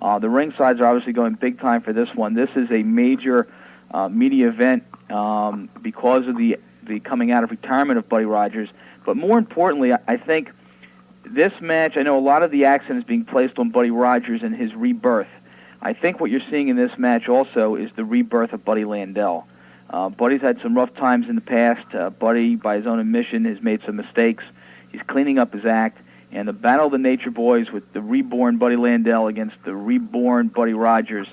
The ringsides are obviously going big time for this one. This is a major media event because of the coming out of retirement of Buddy Rogers. But more importantly, I think this match, I know a lot of the accent is being placed on Buddy Rogers and his rebirth. I think what you're seeing in this match also is the rebirth of Buddy Landell. Buddy's had some rough times in the past. Buddy, by his own admission, has made some mistakes. He's cleaning up his act. And the Battle of the Nature Boys with the reborn Buddy Landell against the reborn Buddy Rogers,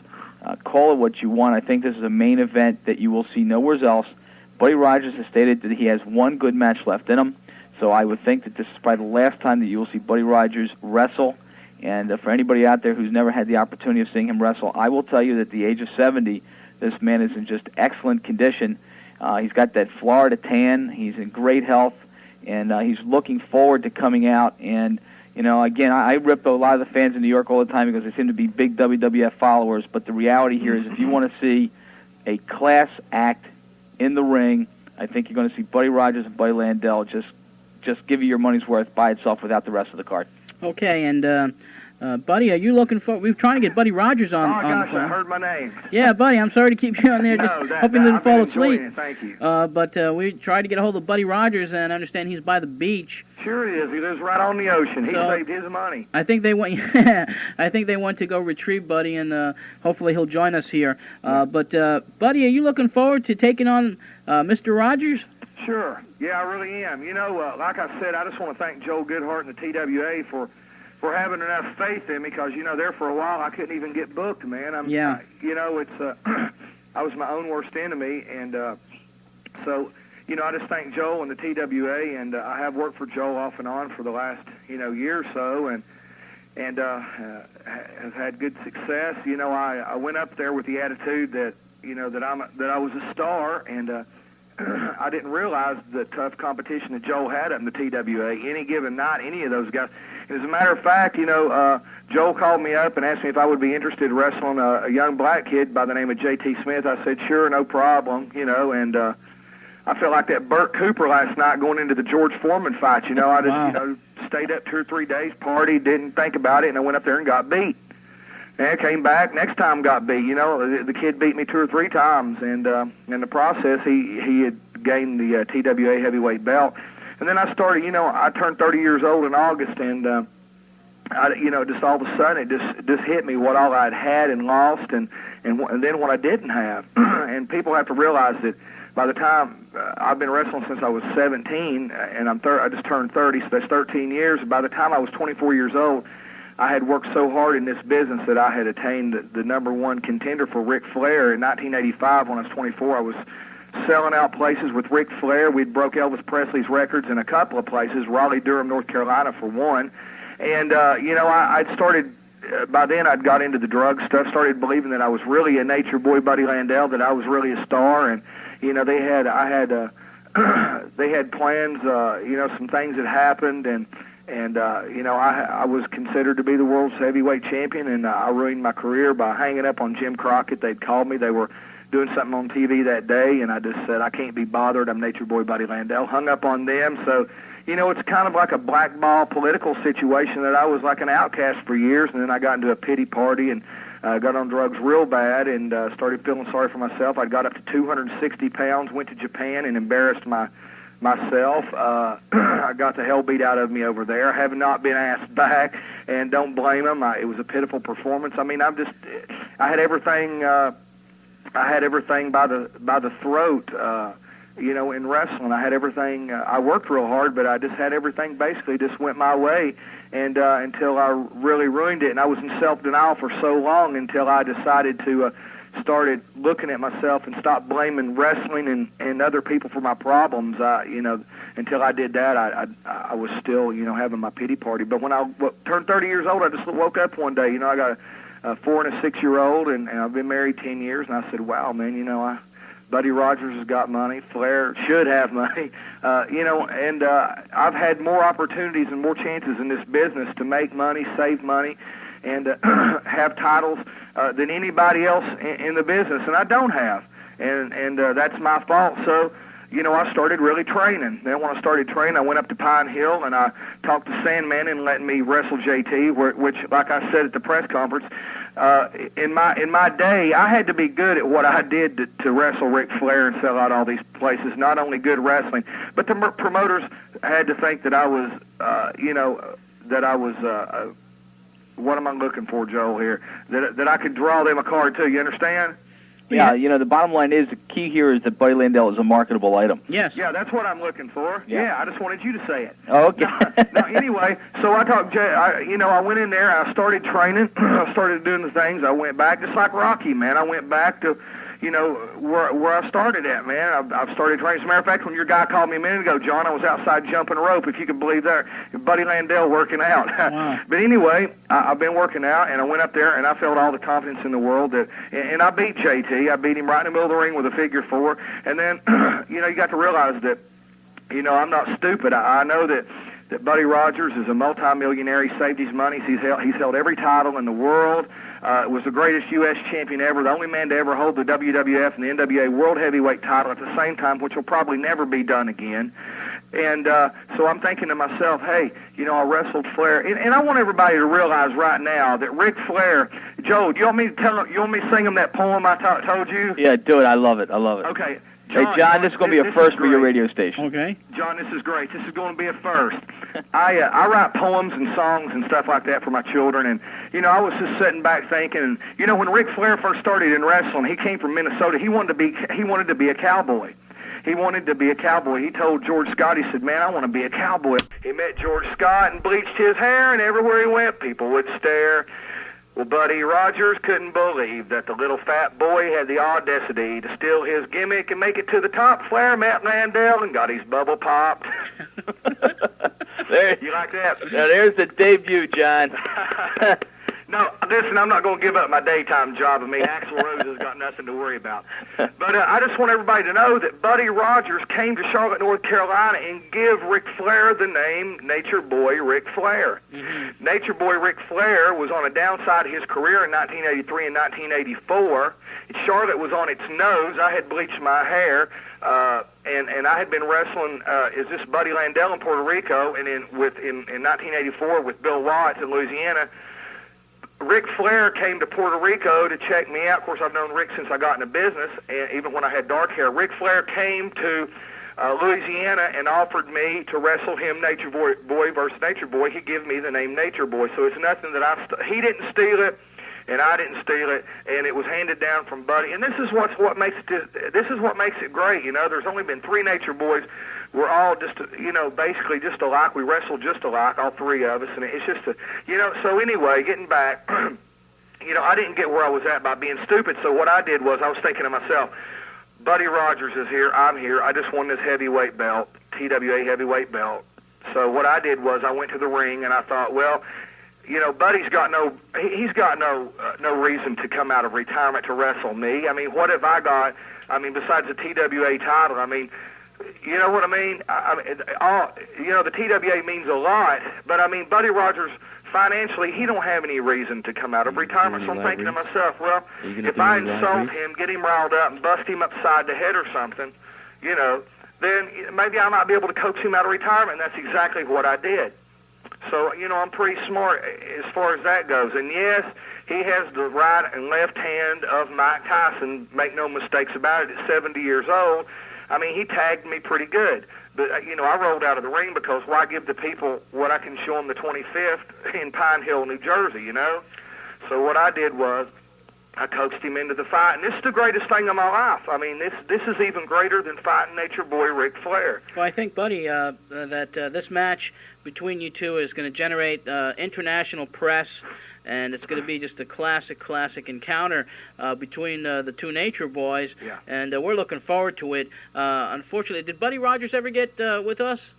call it what you want. I think this is a main event that you will see nowhere else. Buddy Rogers has stated that he has one good match left in him. So I would think that this is probably the last time that you will see Buddy Rogers wrestle. And for anybody out there who's never had the opportunity of seeing him wrestle, I will tell you that at the age of 70, this man is in just excellent condition. He's got that Florida tan. He's in great health, and he's looking forward to coming out. And, you know, again, I rip a lot of the fans in New York all the time because they seem to be big WWF followers. But the reality here is if you want to see a class act in the ring, I think you're going to see Buddy Rogers and Buddy Landell just give you your money's worth by itself without the rest of the card. Okay, and Buddy, are you looking for? We've trying to get Buddy Rogers on. Oh gosh, the phone. I heard my name. Yeah, Buddy, I'm sorry to keep you on there. Just hoping you didn't fall asleep. It. Thank you. But we tried to get a hold of Buddy Rogers, and I understand he's by the beach. Sure he is. He lives right on the ocean. He saved his money. I think they went. I think they went to go retrieve Buddy, and hopefully he'll join us here. But Buddy, are you looking forward to taking on Mr. Rogers? Sure. Yeah, I really am. You know, like I said, I just want to thank Joel Goodhart and the TWA for having enough faith in me because, you know, there for a while I couldn't even get booked, man. You know, it's I was my own worst enemy, and so, you know, I just thank Joel and the TWA, and I have worked for Joel off and on for the last, you know, year or so, and have had good success. You know, I went up there with the attitude that, you know, that I was a star, and I didn't realize the tough competition that Joel had up in the TWA. Any given night, any of those guys. As a matter of fact, you know, Joel called me up and asked me if I would be interested in wrestling a young black kid by the name of J.T. Smith. I said, sure, no problem, you know, and I felt like that Burt Cooper last night going into the George Foreman fight, you know. I just, you know, stayed up 2 or 3 days, partied, didn't think about it, and I went up there and got beat. And I came back, next time got beat, you know. The kid beat me 2 or 3 times, and in the process, he had gained the TWA heavyweight belt. And then I started, you know, I turned 30 years old in August, and, you know, just all of a sudden it just hit me what all I'd had and lost, and then what I didn't have. And people have to realize that by the time I've been wrestling since I was 17, and I just turned 30, so that's 13 years. By the time I was 24 years old, I had worked so hard in this business that I had attained the #1 contender for Ric Flair. In 1985, when I was 24, I was selling out places with Ric Flair. We'd broke Elvis Presley's records in a couple of places, Raleigh, Durham, North Carolina for one. And, you know, I'd started, by then I'd got into the drug stuff, started believing that I was really a nature boy, Buddy Landell, that I was really a star. And, you know, they had plans, you know, some things had happened, and you know, I was considered to be the world's heavyweight champion, and I ruined my career by hanging up on Jim Crockett. They'd called me. They were doing something on TV that day, and I just said, I can't be bothered. I'm Nature Boy Buddy Landell. Hung up on them. So, you know, it's kind of like a blackball political situation that I was like an outcast for years, and then I got into a pity party and got on drugs real bad and started feeling sorry for myself. I got up to 260 pounds, went to Japan and embarrassed myself. I got the hell beat out of me over there. I have not been asked back, and don't blame them. It was a pitiful performance. I mean, I had everything. I had everything by the throat. You know, in wrestling, I had everything. I worked real hard, but I just had everything basically just went my way, and until I really ruined it. And I was in self-denial for so long until I decided to. Started looking at myself and stopped blaming wrestling and other people for my problems. You know, until I did that, I was still, you know, having my pity party. But when I turned 30 years old, I just woke up one day. You know, I got a 4 and a 6-year-old, and I've been married 10 years. And I said, wow, man, you know, Buddy Rogers has got money. Flair should have money. You know, and I've had more opportunities and more chances in this business to make money, save money, and have titles than anybody else in the business, and I don't have, and that's my fault. So, you know, I started really training. Then when I started training, I went up to Pine Hill, and I talked to Sandman and let me wrestle JT, which, like I said at the press conference, in my day, I had to be good at what I did to wrestle Ric Flair and sell out all these places. Not only good wrestling, but the promoters had to think that I was, what am I looking for, Joel? Here, that I could draw them a card too. You understand? Yeah, the bottom line is the key here is that Buddy Landell is a marketable item. Yes. Yeah, that's what I'm looking for. Yeah, I just wanted you to say it. Oh, okay. Now, anyway, so I talked. I went in there. I started training. I started doing the things. I went back, just like Rocky, man. I went back to, where I started at, man. I've started training. As a matter of fact, when your guy called me a minute ago, John, I was outside jumping rope, if you could believe that. Buddy Landell working out. Wow. But anyway, I've been working out, and I went up there, and I felt all the confidence in the world and I beat JT. I beat him right in the middle of the ring with a figure 4. And then, you got to realize that, I'm not stupid. I know that Buddy Rogers is a multimillionaire. He saved his money. He's held every title in the world. Was the greatest U.S. champion ever, the only man to ever hold the WWF and the NWA World Heavyweight title at the same time, which will probably never be done again. And so I'm thinking to myself, hey, I wrestled Flair, and I want everybody to realize right now that Ric Flair. Joe, do you want me to sing him that poem I told you? Yeah, do it. I love it. Okay. Hey, John, this is going to be a first for your radio station. Okay. John, this is great. This is going to be a first. I write poems and songs and stuff like that for my children, and, I was just sitting back thinking, and, when Ric Flair first started in wrestling, he came from Minnesota. He wanted to be a cowboy. He wanted to be a cowboy. He told George Scott, he said, man, I want to be a cowboy. He met George Scott and bleached his hair, and everywhere he went, people would stare. Well, Buddy Rogers couldn't believe that the little fat boy had the audacity to steal his gimmick and make it to the top. Flair met Landell and got his bubble popped. There, you like that? Now, there's the debut, John. No, listen, I'm not going to give up my daytime job. Axl Rose has got nothing to worry about. But I just want everybody to know that Buddy Rogers came to Charlotte, North Carolina, and give Ric Flair the name Nature Boy Ric Flair. Mm-hmm. Nature Boy Ric Flair was on a downside of his career in 1983 and 1984. Charlotte was on its nose. I had bleached my hair. And I had been wrestling as this Buddy Landell in Puerto Rico, and in 1984 with Bill Watts in Louisiana. Ric Flair came to Puerto Rico to check me out. Of course, I've known Rick since I got into business, and even when I had dark hair. Ric Flair came to Louisiana and offered me to wrestle him Nature Boy versus Nature Boy. He gave me the name Nature Boy, so it's nothing that he didn't steal it, and I didn't steal it, and it was handed down from Buddy. And this is what makes it great. There's only been 3 Nature Boys. We're all just, basically just alike. We wrestle just alike, all 3 of us, and it's just so anyway, getting back, I didn't get where I was at by being stupid, so what I did was I was thinking to myself, Buddy Rogers is here, I'm here, I just won this heavyweight belt, TWA heavyweight belt. So what I did was I went to the ring, and I thought, well, Buddy's got no reason to come out of retirement to wrestle me. I mean, what have I got, besides the TWA title? You know what I mean? The TWA means a lot, but Buddy Rogers, financially, he don't have any reason to come out of retirement. So I'm thinking to myself, well, if I insult him, get him riled up, and bust him upside the head or something, then maybe I might be able to coax him out of retirement, and that's exactly what I did. So, I'm pretty smart as far as that goes. And yes, he has the right and left hand of Mike Tyson, make no mistakes about it, at 70 years old. He tagged me pretty good. But, I rolled out of the ring because why give the people what I can show them the 25th in Pine Hill, New Jersey, So what I did was I coaxed him into the fight, and this is the greatest thing of my life. This is even greater than fighting Nature Boy Ric Flair. Well, I think, Buddy, that this match between you two is going to generate international press, and it's going to be just a classic encounter between the 2 Nature Boys, yeah. And we're looking forward to it. Unfortunately, did Buddy Rogers ever get with us?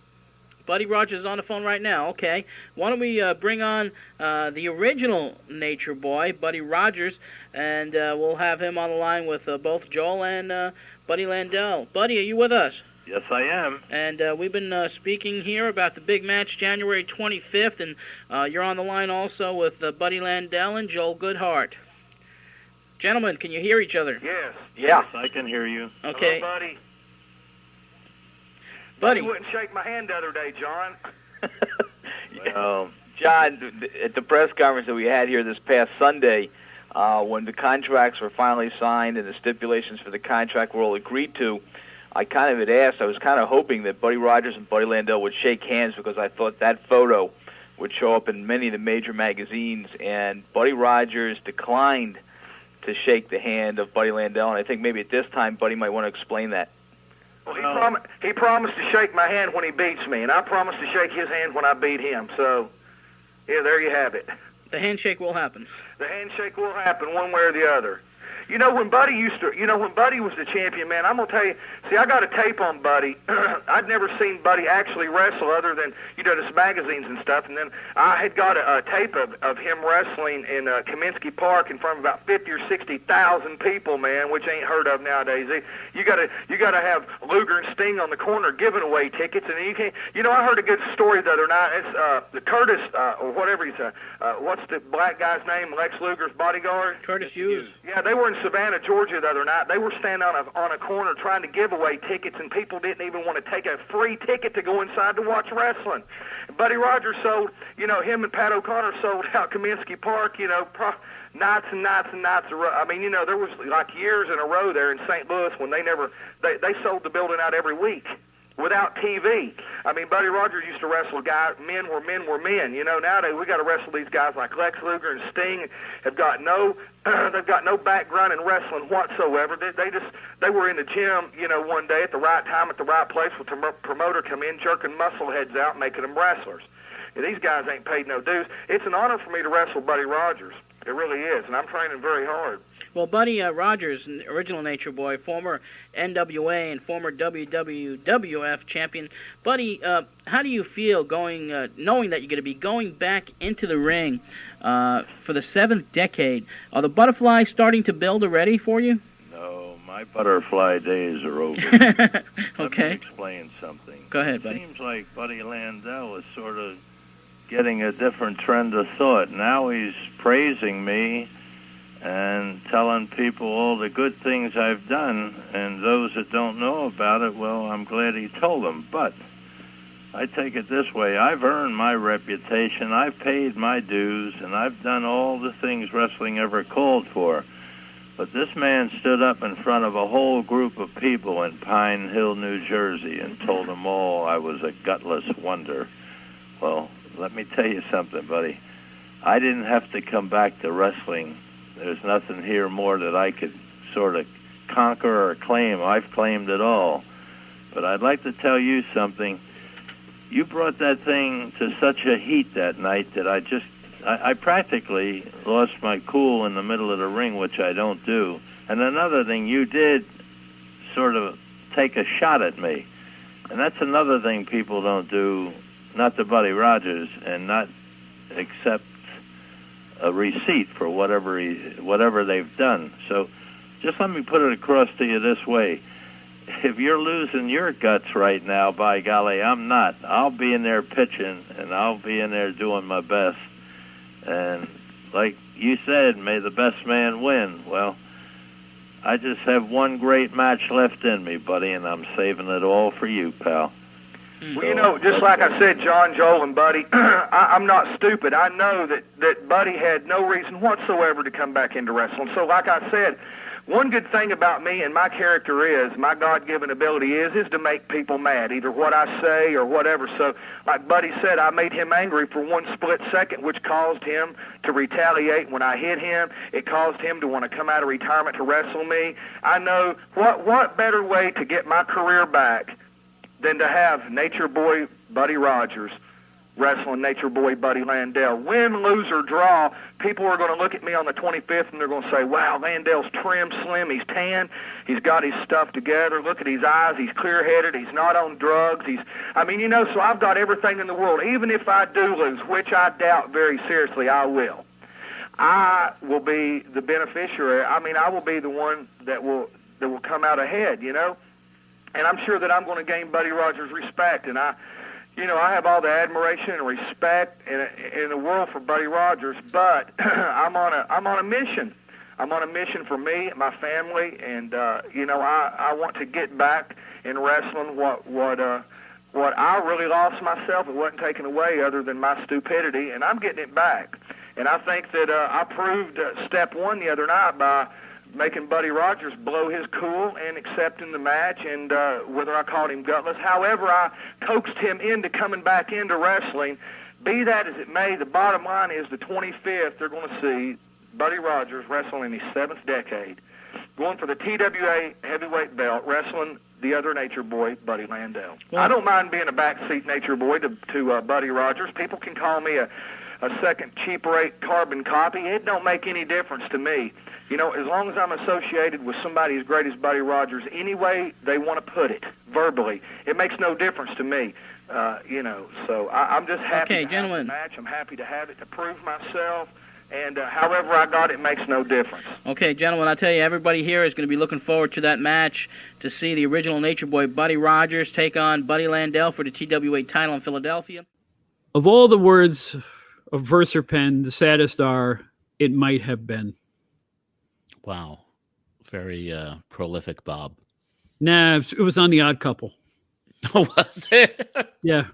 Buddy Rogers is on the phone right now. Okay. Why don't we bring on the original Nature Boy, Buddy Rogers, and we'll have him on the line with both Joel and Buddy Landell. Buddy, are you with us? Yes, I am. And we've been speaking here about the big match January 25th, and you're on the line also with Buddy Landell and Joel Goodhart. Gentlemen, can you hear each other? Yes. Yeah. Yes, I can hear you. Okay. Hello, Buddy. Buddy. You wouldn't shake my hand the other day, John. John, at the press conference that we had here this past Sunday, when the contracts were finally signed and the stipulations for the contract were all agreed to, I kind of had asked, I was kind of hoping that Buddy Rogers and Buddy Landell would shake hands because I thought that photo would show up in many of the major magazines, and Buddy Rogers declined to shake the hand of Buddy Landell, and I think maybe at this time Buddy might want to explain that. Well, he promised to shake my hand when he beats me, and I promised to shake his hand when I beat him. So, yeah, there you have it. The handshake will happen. The handshake will happen one way or the other. When Buddy was the champion, man, I'm going to tell you, see, I got a tape on Buddy. I'd never seen Buddy actually wrestle other than, just magazines and stuff. And then I had got a tape of him wrestling in Kaminsky Park in front of about 50 or 60,000 people, man, which ain't heard of nowadays. You got to have Luger and Sting on the corner giving away tickets. And you can't, I heard a good story the other night. It's the Curtis, or whatever he's, what's the black guy's name, Lex Luger's bodyguard? Curtis Hughes. Yeah, they were in Savannah, Georgia the other night. They were standing on a corner trying to give away tickets, and people didn't even want to take a free ticket to go inside to watch wrestling. And Buddy Rogers sold, him and Pat O'Connor sold out Kaminsky Park, nights and nights and nights. I mean, there was like years in a row there in St. Louis when they sold the building out every week without TV. I mean, Buddy Rogers used to wrestle guys, men were men. Nowadays we got to wrestle these guys like Lex Luger and Sting. They've got no background in wrestling whatsoever. They were in the gym, one day at the right time at the right place with the promoter come in, jerking muscle heads out, making them wrestlers. And these guys ain't paid no dues. It's an honor for me to wrestle Buddy Rogers. It really is, and I'm training very hard. Well, Buddy Rogers, original Nature Boy, former NWA and former WWF champion. Buddy, how do you feel knowing that you're going to be going back into the ring for the 7th decade? Are the butterflies starting to build already for you? No, my butterfly days are over. Okay. Let me explain something. Go ahead, buddy. It seems like Buddy Landell is sort of getting a different trend of thought. Now he's praising me and telling people all the good things I've done, and those that don't know about it, well, I'm glad he told them. But I take it this way. I've earned my reputation, I've paid my dues, and I've done all the things wrestling ever called for. But this man stood up in front of a whole group of people in Pine Hill, New Jersey, and told them all I was a gutless wonder. Well, let me tell you something, buddy. I didn't have to come back to wrestling. There's nothing here more that I could sort of conquer or claim. I've claimed it all. But I'd like to tell you something. You brought that thing to such a heat that night that I practically lost my cool in the middle of the ring, which I don't do. And another thing, you did sort of take a shot at me. And that's another thing people don't do, not to Buddy Rogers, and not accept a receipt for whatever they've done. So just let me put it across to you this way. If you're losing your guts right now, by golly, I'm not. I'll be in there pitching, and I'll be in there doing my best. And like you said, may the best man win. Well, I just have one great match left in me, buddy, and I'm saving it all for you, pal. Well, just like I said, John, Joel, and Buddy, I'm not stupid. I know that Buddy had no reason whatsoever to come back into wrestling. So like I said, one good thing about me and my character is, my God-given ability is to make people mad, either what I say or whatever. So like Buddy said, I made him angry for one split second, which caused him to retaliate when I hit him. It caused him to want to come out of retirement to wrestle me. I know what better way to get my career back than to have Nature Boy Buddy Rogers wrestling Nature Boy Buddy Landell. Win, lose, or draw, people are going to look at me on the 25th and they're going to say, wow, Landell's trim, slim, he's tan, he's got his stuff together, look at his eyes, he's clear-headed, he's not on drugs, so I've got everything in the world. Even if I do lose, which I doubt very seriously I will be the beneficiary. I will be the one that will come out ahead, And I'm sure that I'm going to gain Buddy Rogers' respect, and I have all the admiration and respect in the world for Buddy Rogers. But I'm on a mission. I'm on a mission for me and my family, and I want to get back in wrestling what I really lost myself. It wasn't taken away other than my stupidity, and I'm getting it back. And I think that I proved step one the other night by making Buddy Rogers blow his cool and accepting the match, and whether I called him gutless. However, I coaxed him into coming back into wrestling. Be that as it may, the bottom line is the 25th, they're going to see Buddy Rogers wrestling in his 7th decade, going for the TWA heavyweight belt, wrestling the other Nature Boy, Buddy Landell. Well, I don't mind being a backseat Nature Boy to Buddy Rogers. People can call me a second cheap rate carbon copy. It don't make any difference to me. You know, as long as I'm associated with somebody as great as Buddy Rogers, any way they want to put it, verbally, it makes no difference to me. You know, so I'm just happy to have the match. I'm happy to have it to prove myself. And however I got it makes no difference. Okay, gentlemen, I tell you, everybody here is going to be looking forward to that match to see the original Nature Boy Buddy Rogers take on Buddy Landell for the TWA title in Philadelphia. Of all the words of Verser pen, the saddest are, it might have been. Wow. Very prolific, Bob. Nah, it was on The Odd Couple. Oh, was it? Yeah.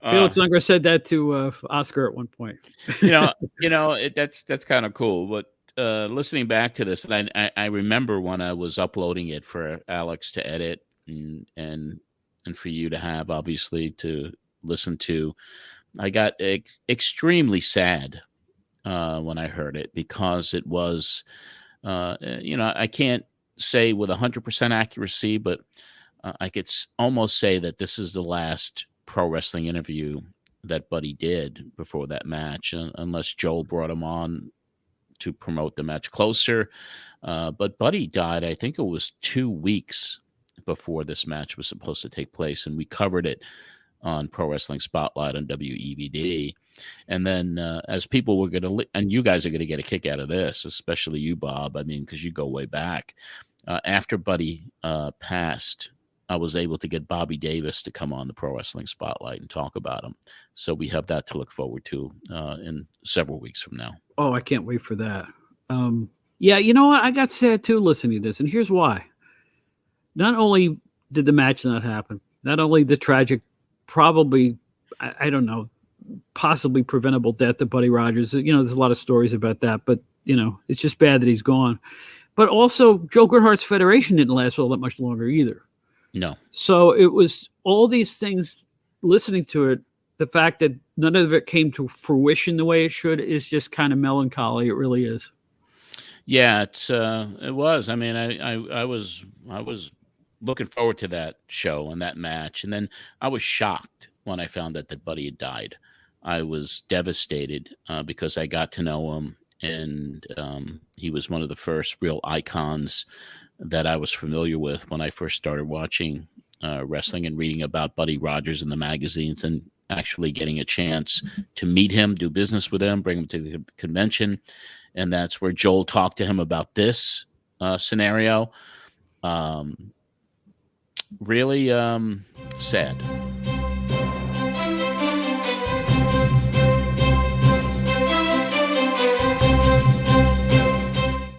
Felix Unger said that to Oscar at one point. That's kind of cool. But listening back to this, and I remember when I was uploading it for Alex to edit and for you to have, obviously, to listen to, I got extremely sad when I heard it, because it was, I can't say with 100% accuracy, but I could almost say that this is the last pro wrestling interview that Buddy did before that match, unless Joel brought him on to promote the match closer. But Buddy died, I think it was 2 weeks before this match was supposed to take place, and we covered it on Pro Wrestling Spotlight on WEVD. And then as people were going to, and you guys are going to get a kick out of this, especially you, Bob, I mean, because you go way back. After Buddy passed, I was able to get Bobby Davis to come on the Pro Wrestling Spotlight and talk about him. So we have that to look forward to in several weeks from now. Oh, I can't wait for that. Yeah, you know what? I got sad too listening to this, and here's why. Not only did the match not happen, not only the tragic, probably, I don't know, possibly preventable death of Buddy Rogers. There's a lot of stories about that, but, it's just bad that he's gone. But also, Joel Goodhart's federation didn't last all that much longer either. No. So it was all these things, listening to it, the fact that none of it came to fruition the way it should is just kind of melancholy. It really is. Yeah, it was. I mean, I was looking forward to that show and that match. And then I was shocked when I found out that Buddy had died. I was devastated because I got to know him, and he was one of the first real icons that I was familiar with when I first started watching wrestling and reading about Buddy Rogers in the magazines, and actually getting a chance to meet him, do business with him, bring him to the convention. And that's where Joel talked to him about this scenario. Really sad.